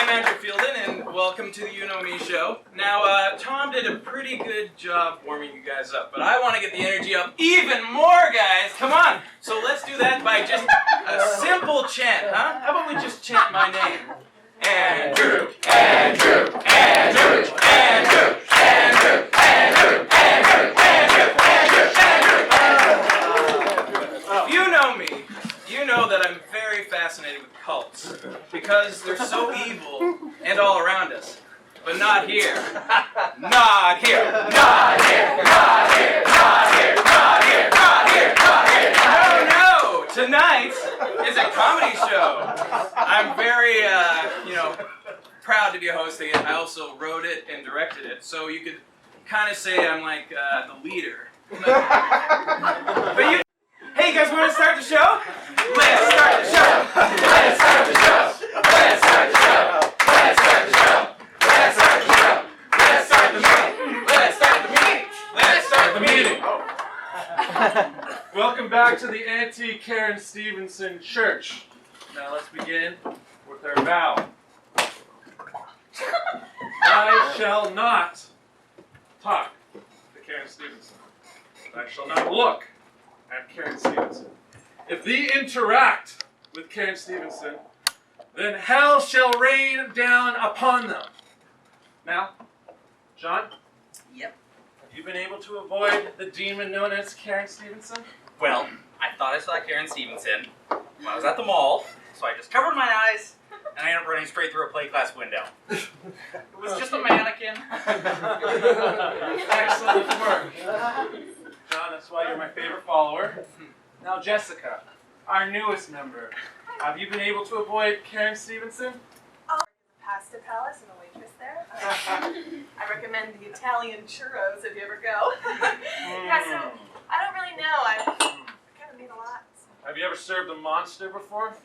I'm Andrew Fielden, and welcome to the You Know Me show. Now, Tom did a pretty good job warming you guys up, but I want to get the energy up even more, guys. Come on. So let's do that by just a simple chant, huh? How about we just chant my name? Andrew, Andrew, Andrew, Andrew, Andrew, Andrew, Andrew, Andrew, Andrew. If you know me, you know that I'm very fascinated with cults because they're so evil and all around us. But not here. Not here. Not here. Not here. Not here. Not here. Not here. Not here. No, no. Tonight is a comedy show. I'm very, proud to be hosting it. I also wrote it and directed it, so you could kind of say I'm like the leader. Hey, you guys want to start the show? Let's start the show. Let's start the show. Let's start the show. Let's start the show. Let's start the show. Let's start the meeting. Let's start the meeting. Let's start the meeting. Welcome back to the anti-Karen Stevenson Church. Now let's begin with our vow. I shall not talk to Karen Stevenson. I shall not look at Karen Stevenson. If thee interact with Karen Stevenson, then hell shall rain down upon them. Now, John? Yep. Have you been able to avoid the demon known as Karen Stevenson? Well, I thought I saw Karen Stevenson when I was at the mall, so I just covered my eyes, and I ended up running straight through a plate glass window. It was just a mannequin. Excellent work. John, that's why you're my favorite follower. Now, Jessica, our newest member. Have you been able to avoid Karen Stevenson? Oh, the Pasta Palace and the waitress there. I recommend the Italian churros if you ever go. Yeah, so I don't really know. I kind of need a lot. So. Have you ever served a monster before?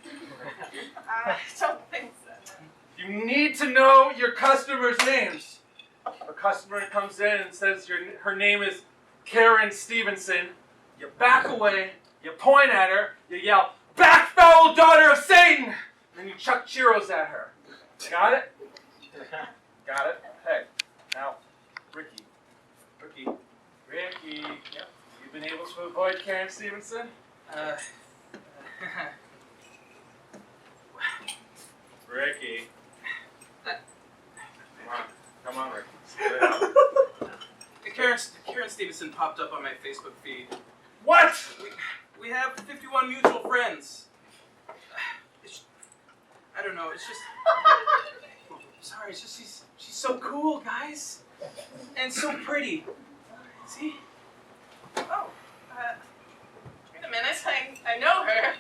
I don't think so. You need to know your customers' names. A customer comes in and says her name is Karen Stevenson. You back away, you point at her, you yell, "Back, foul daughter of Satan!" Then you chuck churros at her. Got it? Got it? Hey, now, Ricky. Yep. You've been able to avoid Karen Stevenson? Ricky. Come on, Ricky. Spit it out. Karen Stevenson popped up on my Facebook feed. What? We have 51 mutual friends. I don't know, it's just... Sorry, it's just she's so cool, guys. And so pretty. See? Oh, wait a minute. I know her.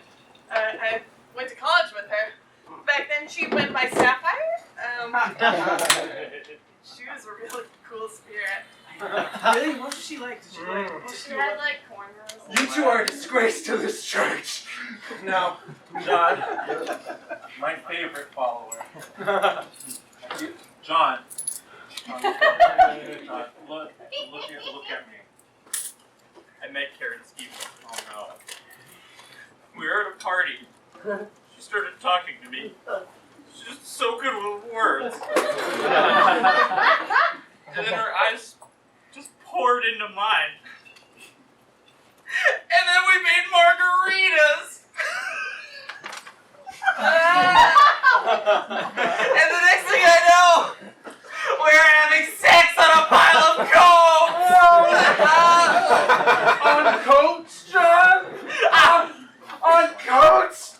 I went to college with her. Back then she went by Sapphire. She was a really cool spirit. Really? What was she like? Did she like? She had like cornrows. You two are a disgrace to this church. Now, John, my favorite follower. John, look at me. I met Karen Stevenson. Oh no. We were at a party. She started talking to me. She's just so good with words. And then her eyes just poured into mine. And then we made margaritas. And the next thing I know, we're having sex on a pile of coke. On coats, John? On coats?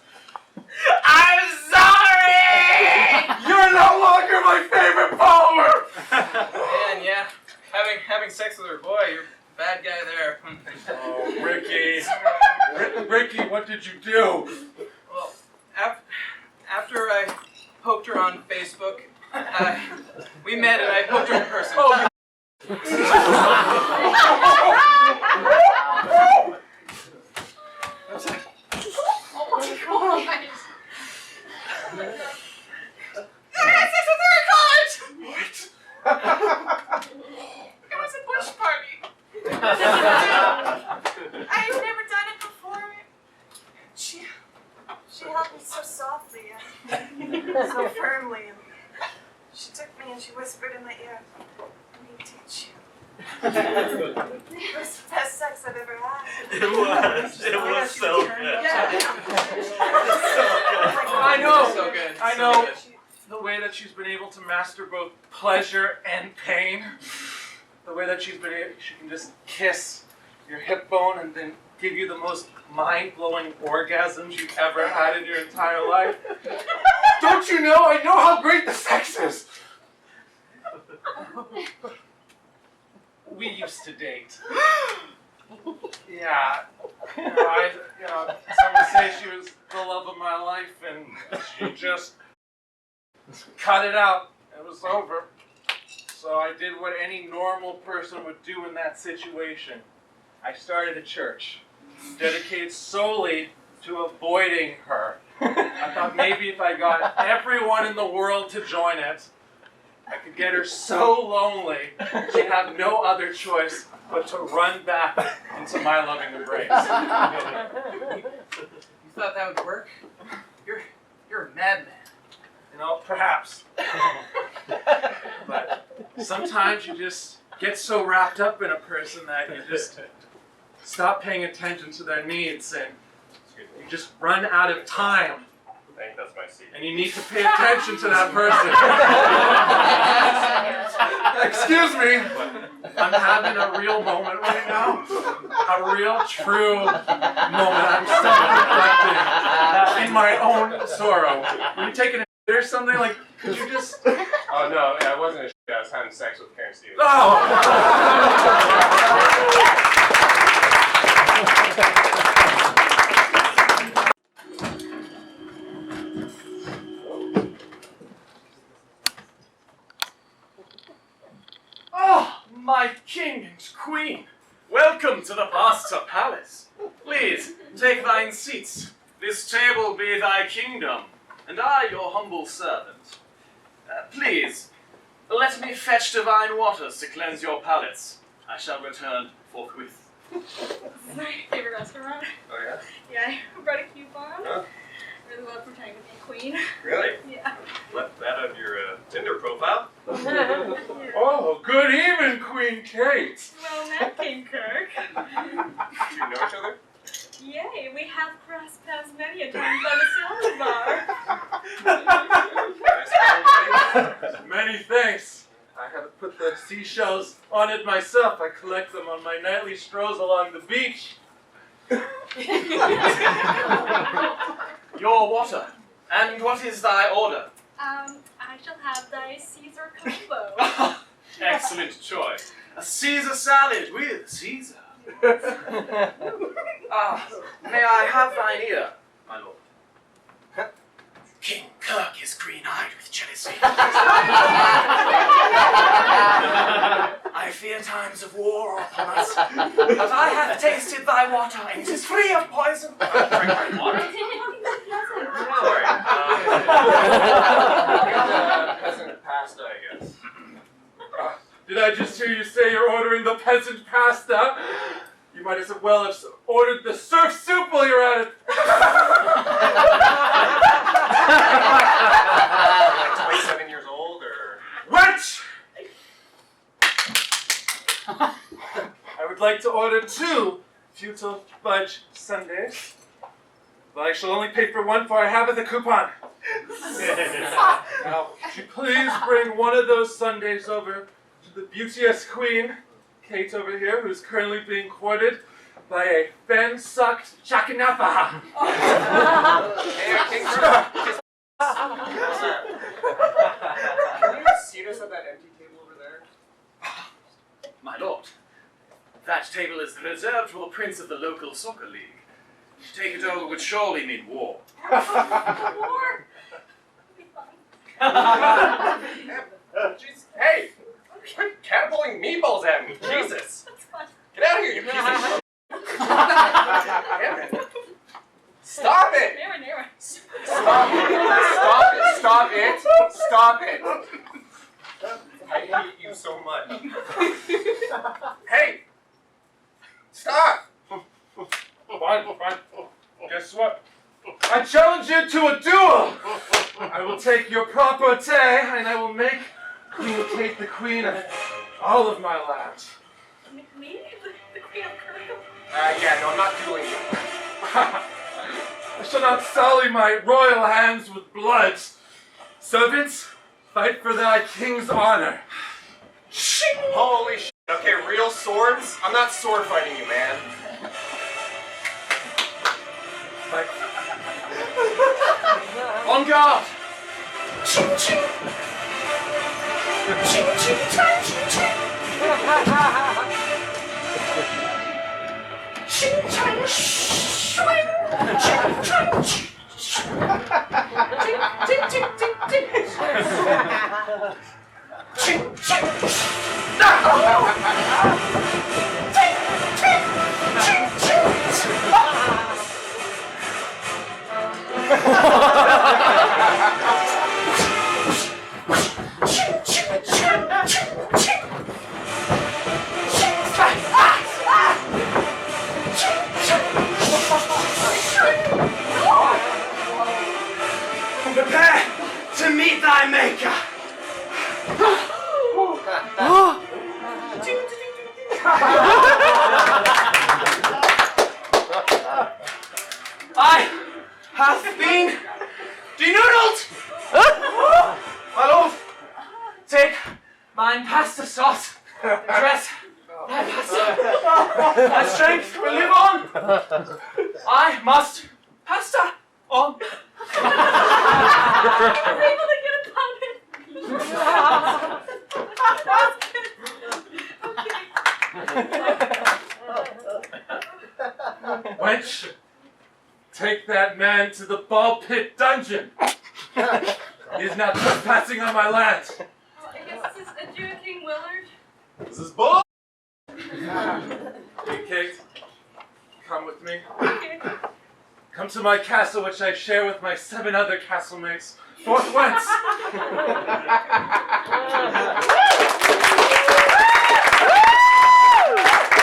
I'm sorry! You're no longer my favorite follower! Man, yeah. Having sex with her boy, you're a bad guy there. Oh, Ricky. Ricky, what did you do? Well, after I poked her on Facebook, we met and I poked her in person. Oh, Oh my god! I had sex with her in college! what? It was a bush party. I've never done it before. She held me so softly and so firmly. And She took me and she whispered in my ear, "Let me teach you." It was the best sex I've ever had. It was. It was so good. Yeah. I know. So good. I so know. good. The way that she's been able to master both pleasure and pain. The way that she can just kiss your hip bone and then give you the most mind-blowing orgasms you've ever had in your entire life. Don't you know? I know how great the sex is. We used to date. Yeah. Some would say she was the love of my life, and she just cut it out. It was over. So I did what any normal person would do in that situation. I started a church dedicated solely to avoiding her. I thought maybe if I got everyone in the world to join it, I could get her so lonely she'd have no other choice but to run back into my loving embrace. You thought that would work? You're a madman. You know, perhaps. But sometimes you just get so wrapped up in a person that you just stop paying attention to their needs and you just run out of time. I think that's my seat. And you need to pay attention to that person. Excuse me. I'm having a real moment right now. A real, true moment. I'm self-reflecting in my own sorrow. Are you taking a shit or something? Like, could you just... Oh, no, yeah, it wasn't a shit. I was having sex with Karen Stevens. Oh! Oh, my king and queen! Welcome to the Pastor Palace. Please, take thine seats. This table be thy kingdom, and I your humble servant. Please, let me fetch divine waters to cleanse your palates. I shall return forthwith. This is my favorite restaurant. Oh, yeah? Yeah, I brought a coupon. Huh? Really love pretending to be a queen. Really? Yeah. Left that on your Tinder profile? Oh, good evening, Queen Kate. Well met, King Kirk. Do you know each other? Yay, we have crossed paths many a time by the salad bar. Many thanks. I haven't put the seashells on it myself. I collect them on my nightly strolls along the beach. Your water. And what is thy order? I shall have thy Caesar combo. Excellent choice. A Caesar salad with Caesar. May I have thine ear, my lord? King Kirk is green-eyed with jealousy. I fear times of war are upon us, but I have tasted thy water, and it is free of poison. Drink thy water. Sorry. Peasant pasta, I guess. Did I just hear you say you're ordering the peasant pasta? You might as well have ordered the surf soup while you're at it. Like 27 years old, or? Wench! I would like to order 2 futile fudge sundaes, but I shall only pay for 1, for I have the coupon. Now, would you please bring one of those sundaes over to the beauteous queen, Kate over here, who's currently being courted by a fan-sucked chakanapa. Hey, King Kirk. Can you seat us at that empty table over there? My lord, that table is reserved for the prince of the local soccer league. To take it over would surely mean war. War? Jeez, hey! Quit catapulting meatballs at me, Jesus! That's fun. Get out of here, you piece of shit! Damn it. Stop it! Never. Stop it! Stop it! Stop it! I hate you so much. Hey! Stop! Fine. Guess what? I challenge you to a duel! I will take your property, and I will make Queen Kate the queen of all of my land. Me? The Queen of Kirkle? Yeah, no, I'm not doing it. I shall not sully my royal hands with blood. Servants, fight for thy king's honor. Holy shit. Okay, real swords? I'm not sword fighting you, man. Fight. On guard! Ching ching! Ching ching chang ching ching! Ching chang swing! Ching chang ching! Ching ching ching ching! Ching ching! Ching ching ching ching! Ching ching ching ching ching! Ching ching! Ching ching! Prepare to meet thy maker. I have been denoodled. My lord, take mine pasta sauce. Dress my pasta. My strength will live on. I must pasta on. I was able to get a pound. Wench, take that man to the ball pit dungeon. He is not trespassing on my land. I guess this is King Willard. This is bull. Hey, Kate, come with me. Okay. Come to my castle, which I share with my 7 other castlemates. Forthwith!